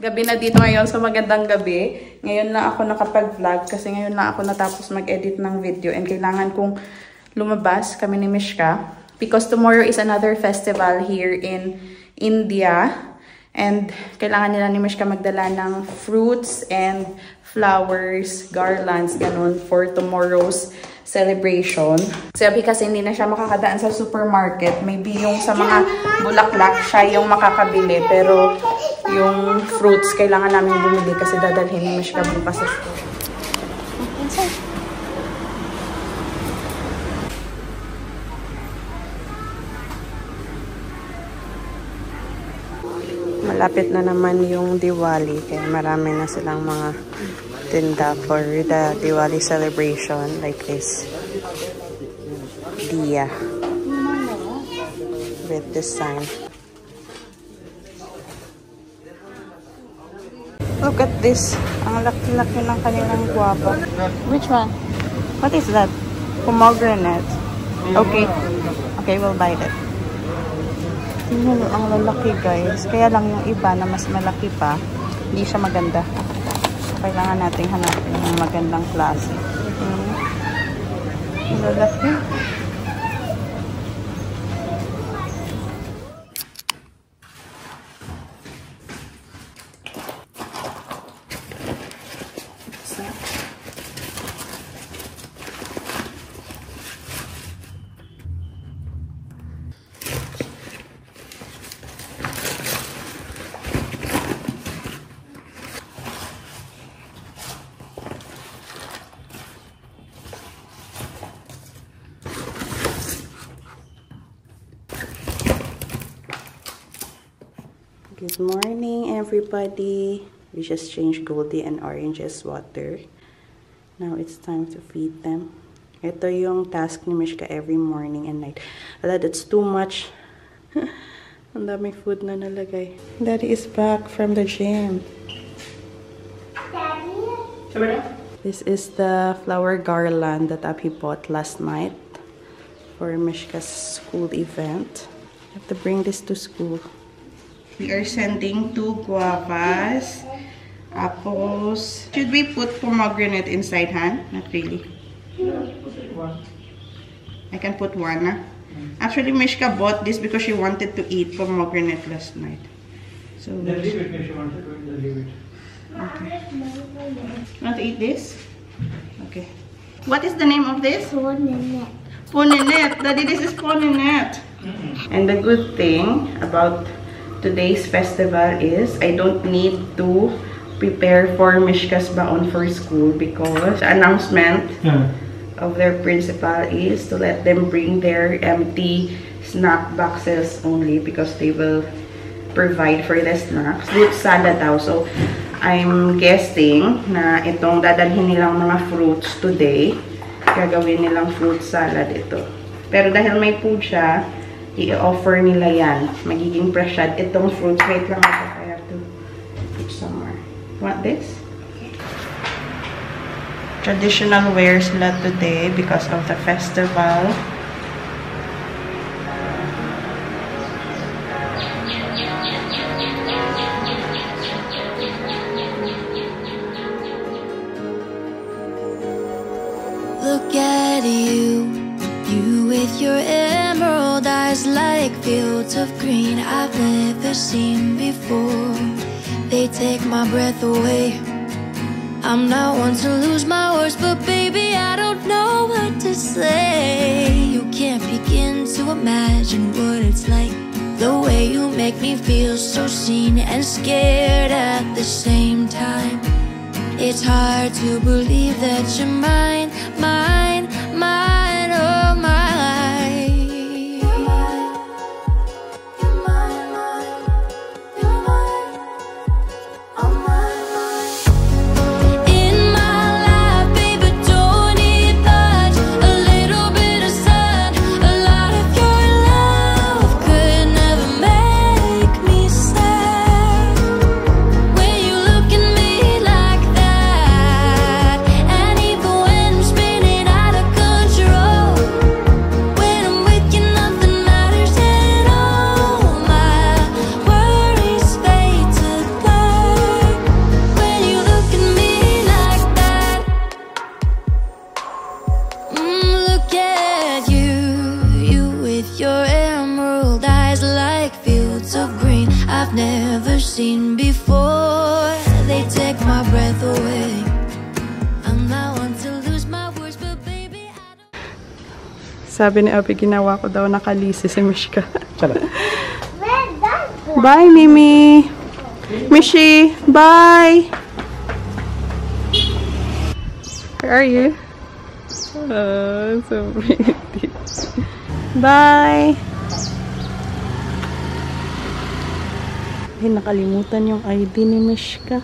Gabi na dito ngayon, so magandang gabi. Ngayon lang ako nakapag-vlog kasi ngayon lang ako natapos mag-edit ng video and kailangan kong lumabas kami ni Mishka because tomorrow is another festival here in India and kailangan nila ni Mishka magdala ng fruits and flowers, garlands, ganun for tomorrow's celebration. Sabi kasi hindi na siya makakadaan sa supermarket. Maybe yung sa mga bulaklak siya yung makakabili. Pero yung fruits kailangan namin bumili kasi dadalhin ni Mishka bukas sa school. Malapit na naman yung Diwali kaya marami na silang mga tinda for the Diwali celebration like this diya with this sign. Look at this. Ang laki-laki ng kanilang guava. Which one? What is that? Pomegranate. Okay. Okay, we'll buy that. Tingnan mo, ang lalaki guys. Kaya lang yung iba na mas malaki pa, hindi siya maganda. Kailangan nating hanapin ng magandang klase. Ang lalaki. Good morning, everybody. We just changed Goldie and Orange's water. Now it's time to feed them. Ito yung task ni Mishka every morning and night. Wala, that's too much. Ang daming food na nalagay. Daddy is back from the gym. Daddy? This is the flower garland that Abby bought last night for Mishka's school event. I have to bring this to school. We are sending 2 guavas, apples. Should we put pomegranate inside, Han? Not really. I can put one, huh? Actually, Mishka bought this because she wanted to eat pomegranate last night. So leave it if she wanted to leave it. Okay. Want to eat this? Okay. What is the name of this? Poninette. Poninette. Daddy, this is poninette. And the good thing about today's festival is I don't need to prepare for Mishka's baon for school because the announcement of their principal is to let them bring their empty snack boxes only because they will provide for the snacks. Fruit salad daw. So I'm guessing na itong dadalhin nilang mga fruits today, gagawin nilang fruit salad ito. Pero dahil may food siya, i-offer nila yan. Magiging prashad. Itong fruits. Wait lang ako. I have to put somewhere. Want this? Traditional wears sila today because of the festival. Look at you. You with your emerald eyes like fields of green I've never seen before. They take my breath away. I'm not one to lose my words, but baby, I don't know what to say. You can't begin to imagine what it's like. The way you make me feel so seen and scared at the same time. It's hard to believe that you're mine, mine, mine, oh my. Spinning sabi ni Abby, ginawa ko daw nakalisi si Mishka. Bye, Mimi! Mishi, bye! Where are you? Oh, so pretty. Bye! Ay, nakalimutan yung ID ni Mishka.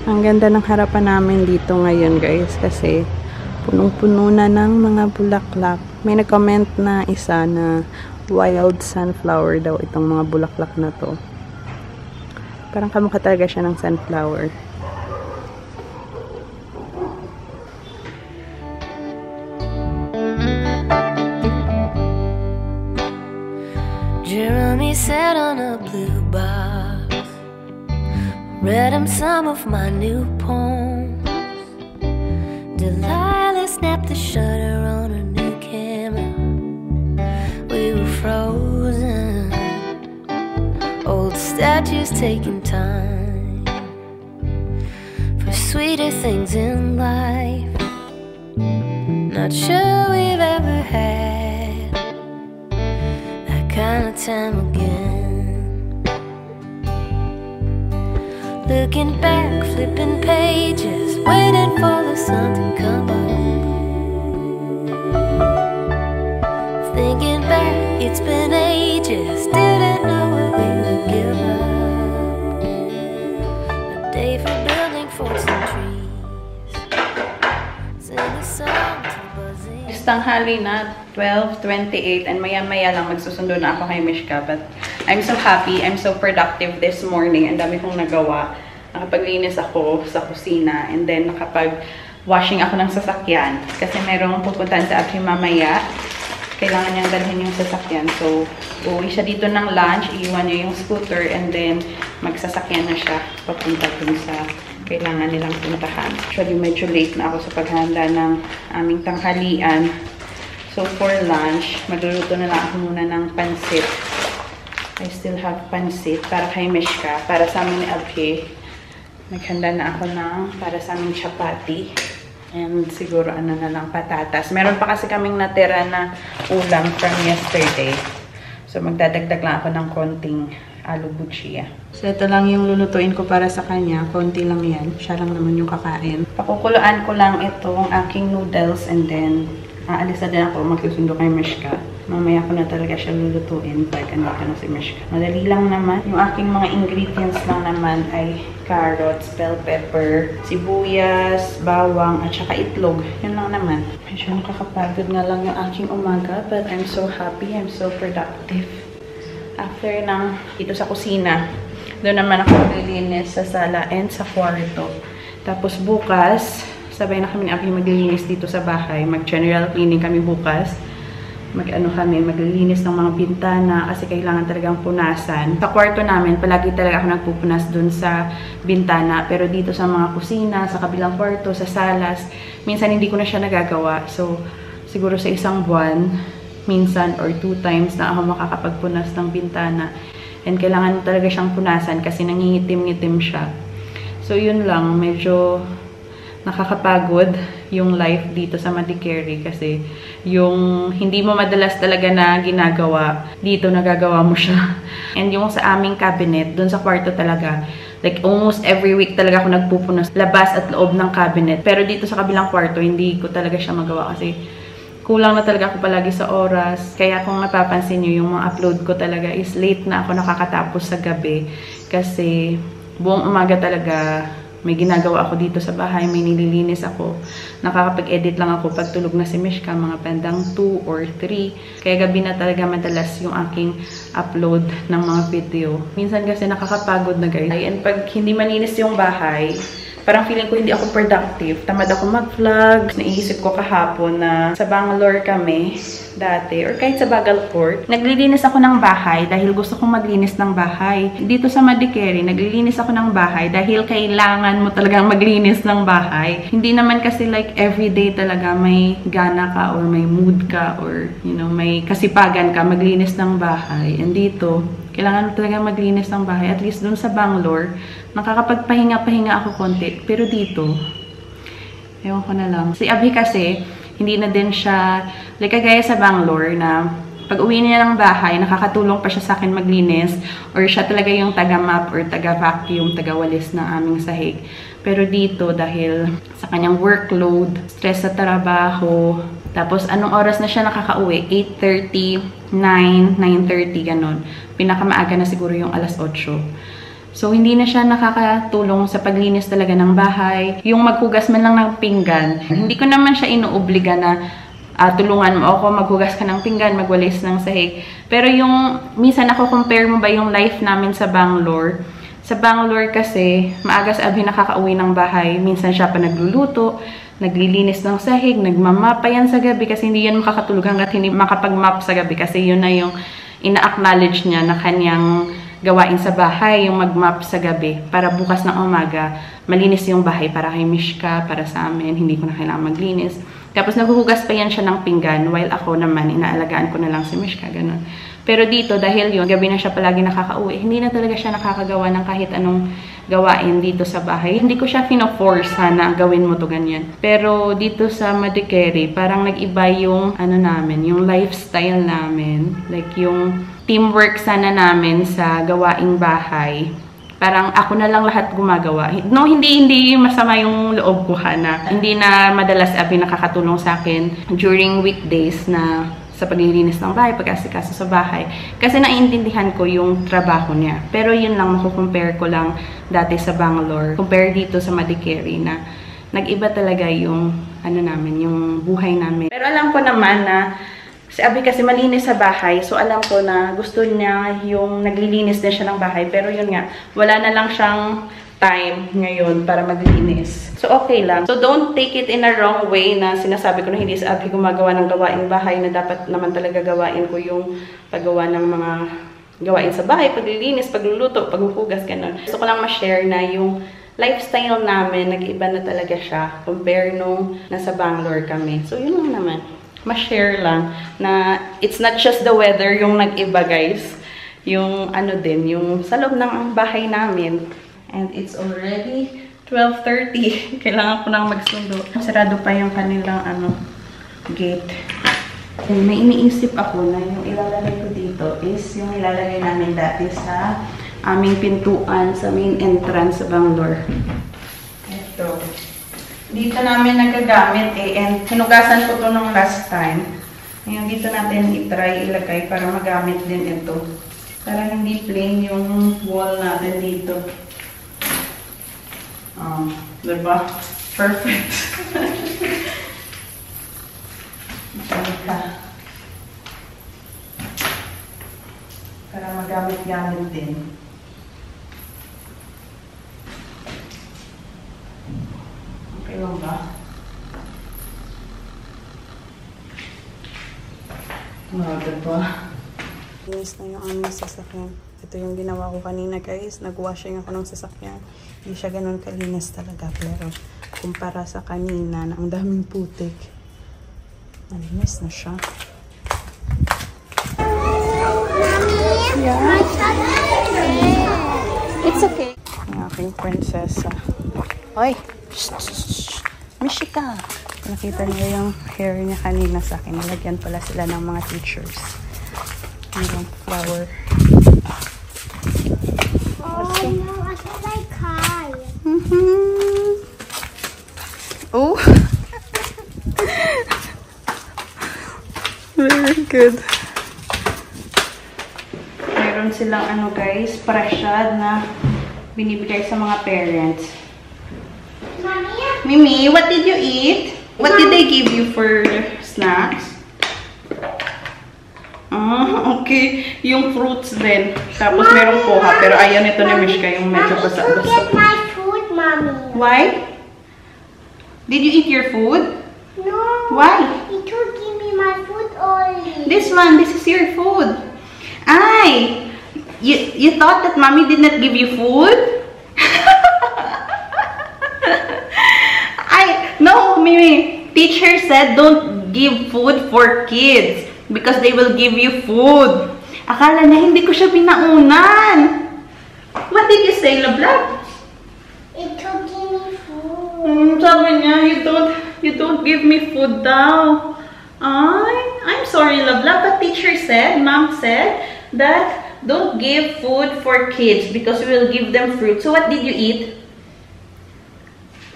Ang ganda ng harapan namin dito ngayon, guys, kasi punong-puno na ng mga bulaklak. May nag-comment na isa na wild sunflower daw itong mga bulaklak na to. Parang kamukha talaga siya ng sunflower. Jeremy sat on a blue box, read him some of my new poems. Delilah snapped the shutter on her new camera. We were frozen, old statues taking time for sweeter things in life. Not sure we've ever had that kind of time again. Looking back, flipping pages, waiting for the sun to come up. Thinking back, it's been ages, didn't know where we would give up. A day for building forts and trees, sing a song to buzzing. Tanghali na, 12:28, and maya-maya lang magsusundo na ako kay Mishka. But I'm so happy, I'm so productive this morning. Ang dami kong nagawa. Nakapaglinis ako sa kusina, and then nakapag-washing ako ng sasakyan. Kasi merong pupuntahan sa Abby mamaya. Kailangan niyang dalhin yung sasakyan. So, uuwi siya dito ng lunch, iiwan niya yung scooter, and then magsasakyan na siya papunta dun sa kailangan nilang puntahan. Actually, medyo late na ako sa paghanda ng aming tanghalian. So, for lunch, magluluto na lang ako muna ng pansit. I still have pansit para kay Mishka. Para sa amin ni Abby, naghanda na ako ng para sa aming chapati. And siguro ano na lang, patatas. Meron pa kasi kaming natira na ulam from yesterday. So, magdadagdag lang ako ng konting aloo bujia. So, ito lang yung lulutuin ko para sa kanya. Konti lang yan. Siya lang naman yung kakain. Pakukuluan ko lang itong aking noodles, and then aalis na din ako magsusundo kay Mishka. Mamaya ko na talaga siya lulutuin pag andito na si Mishka. Madali lang naman. Yung aking mga ingredients lang naman ay carrots, bell pepper, sibuyas, bawang, at saka itlog. Yun lang naman. Medyo nakakapagod na lang yung aking umaga, but I'm so happy, I'm so productive. After ng dito sa kusina, doon naman ako maglilinis sa sala and sa kwarto. Tapos bukas, sabay na kami ni Abby maglilinis dito sa bahay. Mag-general cleaning kami bukas. Maglilinis ng mga bintana kasi kailangan talagang punasan. Sa kwarto namin, palagi talaga ako nagpupunas dun sa bintana. Pero dito sa mga kusina, sa kabilang kwarto, sa salas, minsan hindi ko na siya nagagawa. So, siguro sa isang buwan, minsan or 2 times na ako makakapagpunas ng bintana. And kailangan talaga siyang punasan kasi nangingitim-ngitim siya. So, yun lang. Medyo nakakapagod yung life dito sa Madikeri kasi yung hindi mo madalas talaga na ginagawa, dito nagagawa mo siya. And yung sa aming cabinet, dun sa kwarto talaga, like almost every week talaga ako nagpupunas labas at loob ng cabinet. Pero dito sa kabilang kwarto, hindi ko talaga siya magawa kasi kulang na talaga ako palagi sa oras. Kaya kung napapansin nyo, yung mga upload ko talaga is late na ako nakakatapos sa gabi. Kasi buong umaga talaga may ginagawa ako dito sa bahay, may nililinis ako. Nakakapag-edit lang ako pag tulog na si Mishka, mga bandang 2 or 3. Kaya gabi na talaga madalas yung aking upload ng mga video. Minsan kasi nakakapagod na guys. And pag hindi malinis yung bahay, parang feeling ko hindi ako productive. Tamad ako mag-vlog. Naisip ko kahapon na sa Bangalore kami dati, or kahit sa Bagalport, naglilinis ako ng bahay dahil gusto kong maglinis ng bahay. Dito sa Madikeri, naglilinis ako ng bahay dahil kailangan mo talagang maglinis ng bahay. Hindi naman kasi like everyday talaga may gana ka or may mood ka or you know, may kasipagan ka maglinis ng bahay. And dito, kailangan mo talaga maglinis ng bahay. At least dun sa Bangalore, nakakapagpahinga-pahinga ako konti. Pero dito, ewan ko na lang. Si Abby kasi, Hindi na din siya, like kagaya sa Bangalore na pag uwi niya ng bahay, nakakatulong pa siya sa akin maglinis or siya talaga yung taga-mop or taga-vacuum, taga-walis ng aming sahig. Pero dito, dahil sa kanyang workload, stress sa trabaho, tapos anong oras na siya nakakauwi? 8:30, 9, 9:30, ganun. Pinakamaaga na siguro yung alas 8. So, hindi na siya nakakatulong sa paglinis talaga ng bahay. Yung maghugas man lang ng pinggan, hindi ko naman siya inuobliga na tulungan mo ako, maghugas ka ng pinggan, magwalis ng sahig. Pero yung, minsan ako compare mo ba yung life namin sa Bangalore? Sa Bangalore kasi, maaga sa abi nakakauwi ng bahay. Minsan siya pa nagluluto, naglilinis ng sahig, nagmamap pa yan sa gabi kasi hindi yan makakatulog hanggat hindi makapag-map sa gabi kasi yun na yung ina-acknowledge niya na kanyang gawain sa bahay, yung mag-map sa gabi para bukas ng umaga, malinis yung bahay para kay Mishka, para sa amin, hindi ko na kailangan maglinis. Tapos naghuhugas pa yan siya ng pinggan while ako naman, inaalagaan ko na lang si Mishka, ganun. Pero dito, dahil yun, gabi na siya palagi nakakauwi, hindi na talaga siya nakakagawa ng kahit anong gawain dito sa bahay. Hindi ko siya fino-force na gawin mo to ganyan. Pero dito sa Madikeri, parang nag-iba yung, namin, yung lifestyle namin. Like yung teamwork sana namin sa gawaing bahay. Parang ako na lang lahat gumagawa. No, hindi masama yung loob ko na. Hindi na madalas abi nakakatulong sa akin during weekdays na sa paglilinis ng bahay, pag-asikaso sa bahay. Kasi naiintindihan ko yung trabaho niya. Pero yun lang, makukompare ko lang dati sa Bangalore. Compare dito sa Madikeri na nag-iba talaga yung, namin, yung buhay namin. Pero alam ko naman na si Abi kasi malinis sa bahay. So alam ko na gusto niya yung naglilinis din siya ng bahay. Pero yun nga, wala na lang siyang time ngayon para maglinis. So, okay lang. So, don't take it in a wrong way na sinasabi ko na hindi sa Abi gumagawa ng gawaing bahay na dapat naman talaga gawain ko yung paggawa ng mga gawain sa bahay, paglilinis, pagluluto, paghuhugas, ganun. Gusto ko lang ma-share na yung lifestyle namin, nag-iba na talaga siya compare nung nasa Bangalore kami. So, yun lang naman. Ma-share lang na it's not just the weather yung nag-iba, guys. Yung din, yung sa loob ng bahay namin. And it's already 12:30. Kailangan ko nang magsundo. Sarado pa yung kanilang gate. And may iniisip ako na yung ilalagay ko dito is yung ilalagay namin dati sa aming pintuan sa main entrance sa Bangalore. Ito. Dito namin nagagamit and hinugasan ko to nung last time. Ngayon dito natin i-try ilagay para magamit din ito. Para hindi plain yung wall natin dito. Diba? Perfect. Para magamit-gamit din. Okay lang ba? Diba? Linis na yung aming sasakyan. Ito yung ginawa ko kanina, guys. Nag-washing ako ng sasakyan. Hindi siya ganun kalinis talaga. Pero kumpara sa kanina na ang daming putik, malinis na siya. Yeah. It's okay. Ang aking prinsesa. Hoy! Mishika! Nakita niyo yung hair niya kanina sa akin. Nalagyan pala sila ng mga teachers. Yung flower. Oh no, I feel like Kai. Oh. Very good. Meron silang guys, prasyad na binibigay sa mga parents. Mimi, what did you eat? What did they give you for snacks? Okay. Yung fruits din. Tapos merong poha. Pero ayaw nito ni Mishka yung medyo basa-basa. You get my food, Mommy. Why? Did you eat your food? No. Why? You should give me my food only. This one. This is your food. Ay! You thought that Mommy did not give you food? No, Mimi. Teacher said don't give food for kids. Because they will give you food. Akala niya hindi ko siya pinaunan. What did you say, Lablab? It will give me food. Sabi niya, you You don't give me food daw. I'm sorry, love. But teacher said, mom said that don't give food for kids because we will give them fruit. So what did you eat?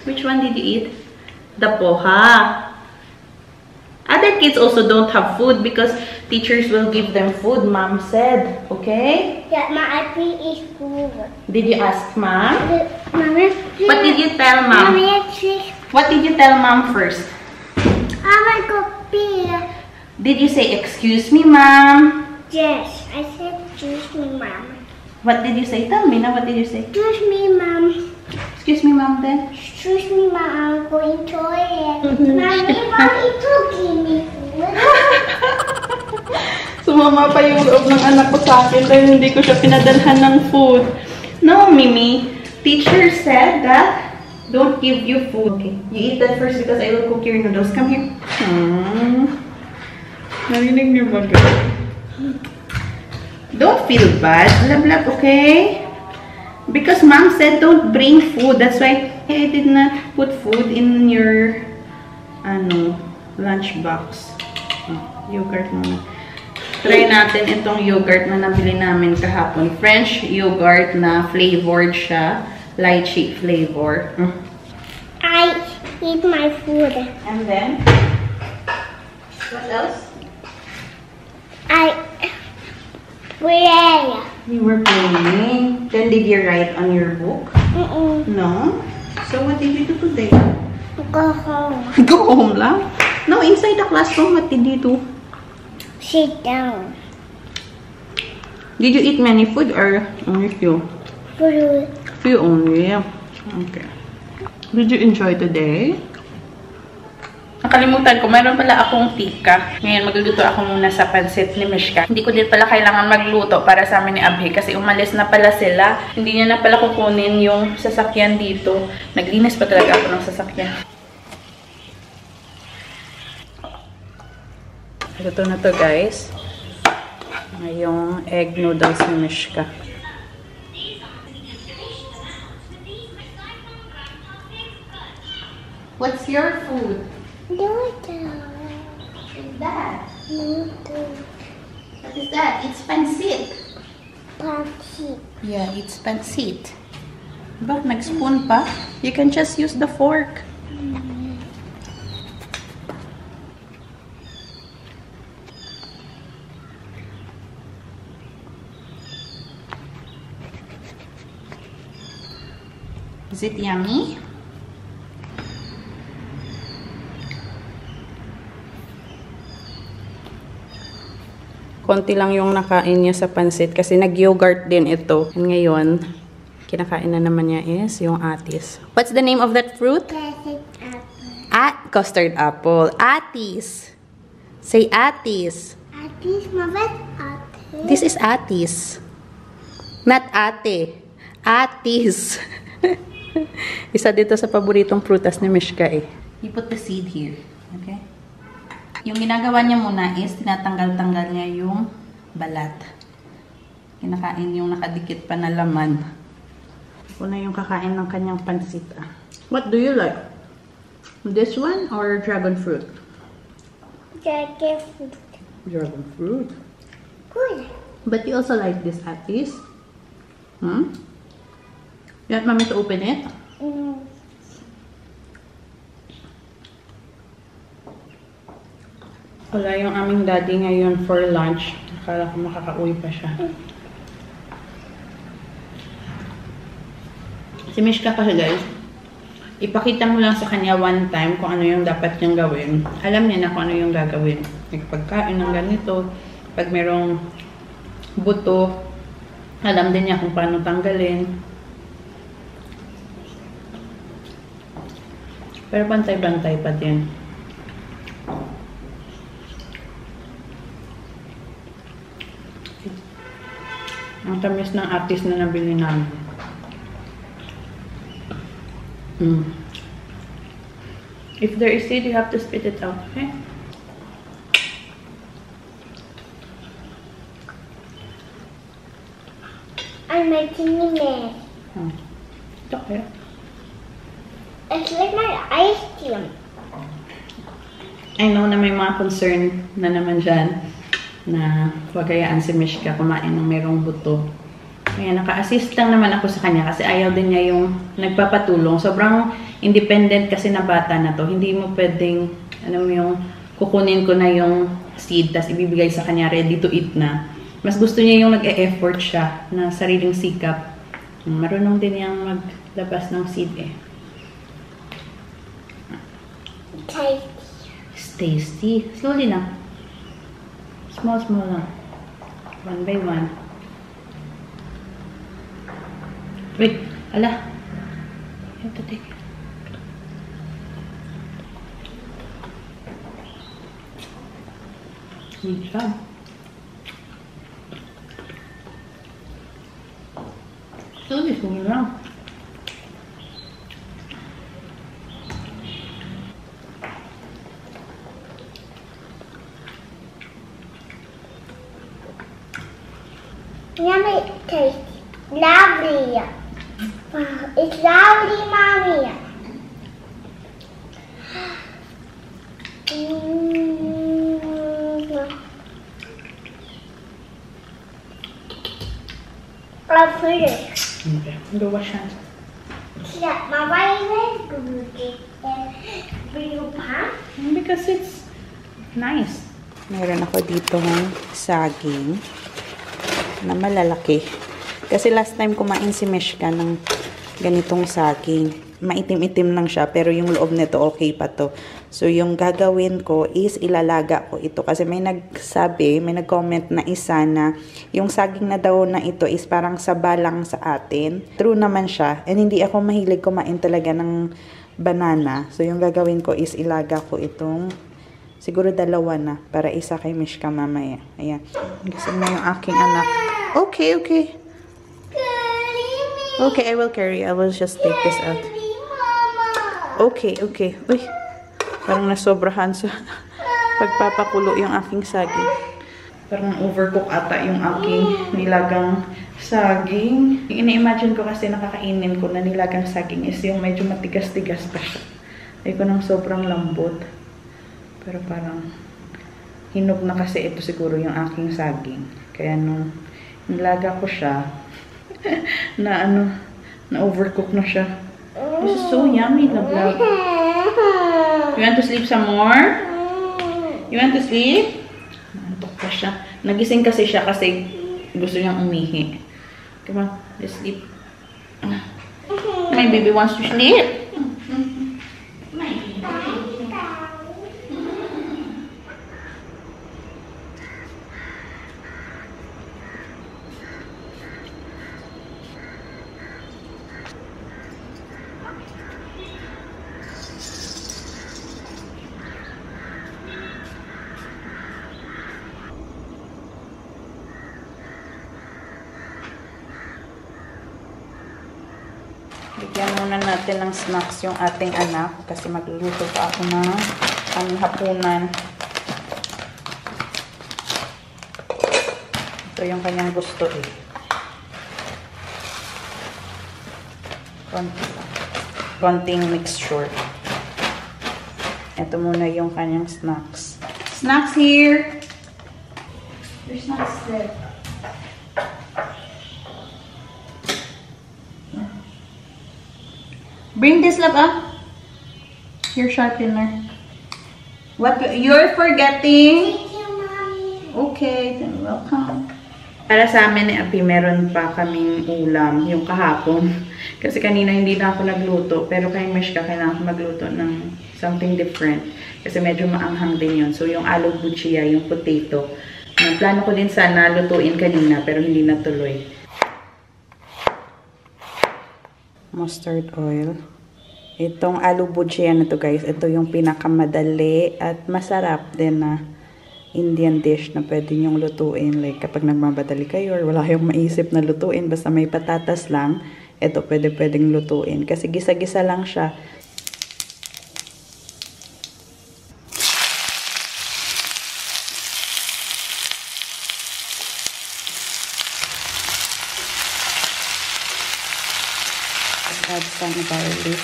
Which one did you eat? The poha. Other kids also don't have food because teachers will give them food, mom said. Okay? Yeah, I eat food. Did you ask mom? Mommy, What did you tell mom? Mommy, What did you tell mom first? I want to pee. Did you say, excuse me, mom? Yes, I said, excuse me, Mom. What did you say? Tell me now, what did you say? Excuse me, Mom. Excuse me, mom, then. Excuse me, Mom. I'm going to toilet. Mommy, Mommy, to give me food. Sumama pa yung loob ng anak ko sa akin dahil hindi ko siya pinadalhan ng food. No, Mimi. Teacher said that don't give you food. Okay. You eat that first because I will cook your noodles. Come here. Narinig niyo ba, girl? Don't feel bad, love, okay? Because mom said don't bring food. That's why I did not put food in your lunch box. Yogurt muna. Try natin itong yogurt na nabili namin kahapon. French yogurt na flavored siya. Lychee flavor. I eat my food. And then, what else? Play. You were playing. Then did you write on your book? No? So what did you do today? Go home. Go home lang? No, inside the classroom, what did you do? Sit down. Did you eat many food or only few? Food. Few only. Okay. Did you enjoy today? Nakalimutan ko, mayroon pala akong tika. Ngayon, magluluto ako muna sa pansit ni Mishka. Hindi ko din pala kailangan magluto para sa amin ni Abhi kasi umalis na pala sila. Hindi niya na pala kukunin yung sasakyan dito. Naglinis pa talaga ako ng sasakyan. Luto na to, guys. Yung egg noodles ni Mishka. What's your food? Noodle. What is that? Noodle. What is that? It's pansit. Pancit. Yeah, it's pansit. But nag-spoon pa? You can just use the fork. Is it yummy? Konti lang yung nakain niya sa pansit kasi nag-yogurt din ito. And ngayon, kinakain na naman niya is yung atis. What's the name of that fruit? Custard apple. Custard apple. Atis. Say atis. Atis, Mama. Atis. This is atis. Not ate. Atis. Isa dito sa paboritong prutas ni Mishka eh. You put the seed here. Okay? Yung ginagawa niya muna is tinatanggal-tanggal niya yung balat. Kinakain yung nakadikit pa na laman. Ito na yung kakain ng kanyang pansit. What do you like? This one or dragon fruit? Dragon fruit. Dragon fruit. Good. But you also like this atis? You want mommy to open it? Wala yung aming daddy ngayon for lunch. Akala ko makakauwi pa siya. Si Mishka kasi guys, ipakita mo lang sa kanya one time kung ano yung dapat niyang gawin. Alam niya na kung ano yung gagawin. Pagkain ng ganito, pag merong buto, alam din niya kung paano tanggalin. Pero bantay-bantay pa din. Ang tamis ng atis na nabili namin. If there is seed, you have to spit it out, okay? I'm making a mess. It's okay. It's like my ice cream. I know na may mga concern na naman dyan na huwag kayaan si Mishka kumain ng merong buto. Kaya naka-assist lang naman ako sa kanya kasi ayaw din niya yung nagpapatulong. Sobrang independent kasi na bata na to. Hindi mo pwedeng, yung kukunin ko na yung seed tas ibibigay sa kanya ready to eat na. Mas gusto niya yung nag-e-effort siya na sariling sikap. Marunong din niyang maglabas ng seed eh. Tasty. Slowly lang. Small lang. One by one. Wait. Ala. You have to take it. Good job. Slowly going around. Yummy taste. Lovely. Wow, it's lovely, Mommy. I'm finished. Okay. Go wash hands. Yeah, Mama, is good. Bring you pan? Because it's nice. Meron ako dito ng saging na malalaki. Kasi last time kumain si Mishka ng ganitong saging. Maitim-itim lang siya, pero yung loob nito okay pa to. So, yung gagawin ko is ilalaga ko ito. Kasi may nag-comment na isa na yung saging na daw na ito is parang saba lang sa atin. True naman siya. And hindi ako mahilig kumain talaga ng banana. So, yung gagawin ko is ilaga ko itong siguro dalawa na para isa kay Mishka mamaya. Ayan. Gusto na yung aking anak. Okay. Okay, I will carry. I will just take this out. Okay. Uy, parang nasobrahan sa pagpapakulo yung aking saging. Parang overcook ata yung aking nilagang saging. Ina-imagine ko kasi nakakainin ko na nilagang saging is yung medyo matigas-tigas pa siya. Ay ko ng sobrang lambot. Pero parang hinog na kasi ito siguro yung aking saging. Kaya nung nilaga ko siya, na overcook na siya. This is so yummy, the vlog. You want to sleep some more? You want to sleep? Nantok pa siya. Nagising kasi siya kasi gusto niyang umihi. Come on, let's sleep. My baby wants to sleep. Bigyan muna natin ng snacks yung ating anak kasi magluluto pa ako ng hapunan. Ito yung kanyang gusto eh. Konting mixture. Ito muna yung kanyang snacks. Snacks here! There's snacks there. Bring this lap up. Your sharpener. What you're forgetting? Thank you, Mommy. Okay, then welcome. Para sa amin ni Api, meron pa kaming ulam yung kahapon. Kasi kanina hindi na ako nagluto. Pero kay Mishka, kailangan ako magluto ng something different. Kasi medyo maanghang din yun. So, yung aloo buchia, yung potato. Plano ko din sana lutuin kanina, pero hindi natuloy. Mustard oil. Itong aloo buchia na to guys, ito yung pinakamadali at masarap din na Indian dish na pwede nyong lutuin. Like kapag nagmamadali kayo or wala kayong maisip na lutuin, basta may patatas lang, ito pwedeng lutuin. Kasi gisa-gisa lang siya. Add some garlic.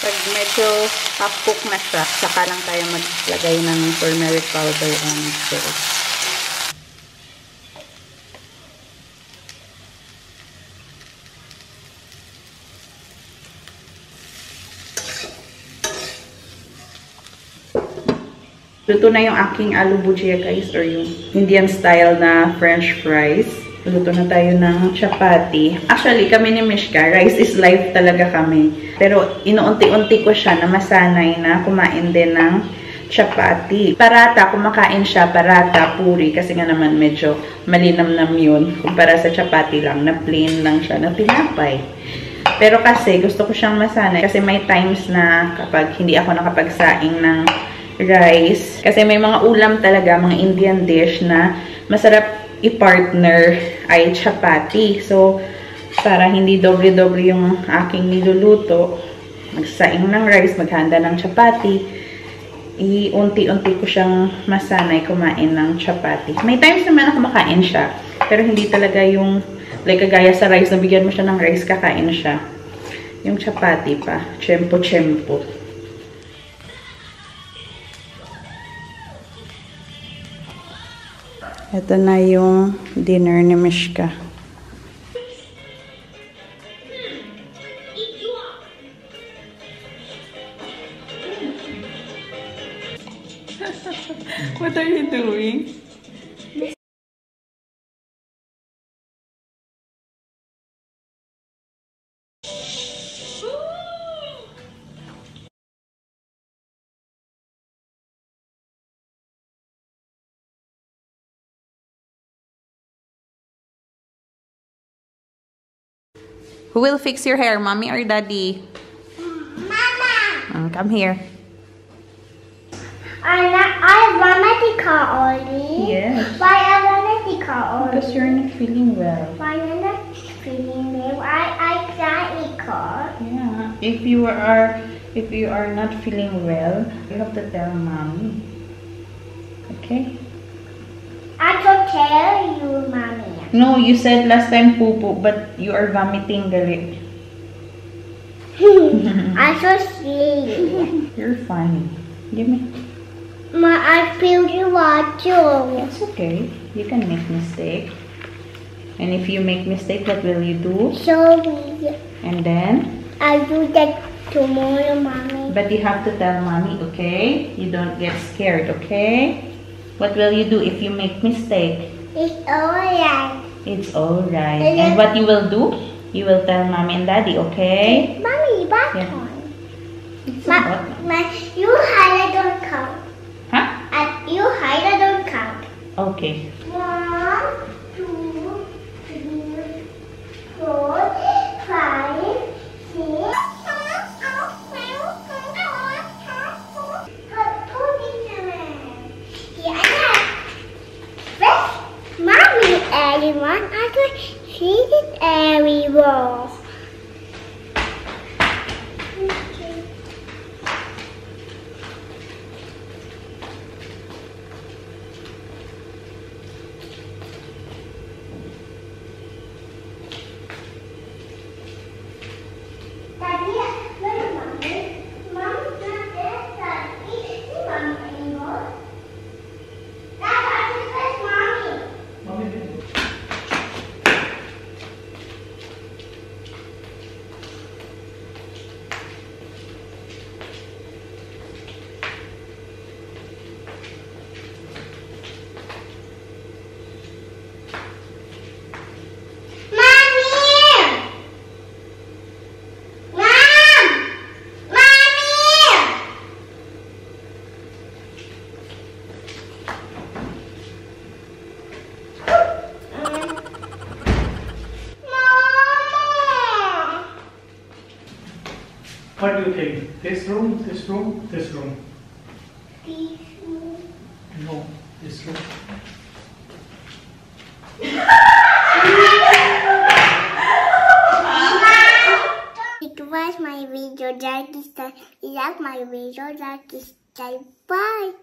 Pag medyo half-cook na siya, saka lang tayo maglagay ng turmeric powder and salt. Luto na yung aking aloo bhujia guys, or yung Indian style na French fries. Luto na tayo ng chapati. Actually, kami ni Mishka, rice is life talaga kami. Pero inuunti-unti ko siya na masanay na kumain din ng chapati. Parata, kumakain siya, parata, puri. Kasi nga naman medyo malinamnam yun. Kumpara sa chapati lang, na plain lang siya, na tinapay. Pero kasi gusto ko siyang masanay. Kasi may times na kapag hindi ako nakapagsaing ng rice. Kasi may mga ulam talaga, mga Indian dish na masarap i-partner ay chapati. So, para hindi doble-doble yung aking niluluto, magsaing ng rice, maghanda ng chapati, i-unti-unti ko siyang masanay kumain ng chapati. May times naman na kumakain siya, pero hindi talaga yung, like kagaya sa rice, nabigyan mo siya ng rice, kakain siya. Yung chapati pa, tsempo-tsempo. Ito na yung dinner ni Mishka. What are you doing? Who will fix your hair, mommy or daddy? Mama! Come here. I wanted to call Ollie. Yes. Why I wanted to call Ollie? Because you're not feeling well. Why I'm not feeling well? I can't call. Yeah. If you are not feeling well, you have to tell mommy. Okay? I can tell you, mommy. No, you said last time poo-poo, but you are vomiting, gali. I'm so silly. You're fine. Give me. Ma, I feel the water. It's okay. You can make mistake. And if you make mistake, what will you do? So we. And then? I'll do that tomorrow, mommy. But you have to tell mommy, okay? You don't get scared, okay? What will you do if you make mistake? It's alright. It's alright. And what you will do? You will tell mommy and daddy, okay? Mommy, back Yeah. on. It's a button. You hide, don't count. Huh? You hide, don't count. Okay. 1, 2, 3, 4, 5, 6. Mommy, everyone, I can see it everywhere. Daddy, where is mommy? Mommy's not there, Daddy. See mommy anymore? Dad, where's mommy? What do you think? This room, this room, this room? No, this room. If you watch my video, like my video, bye.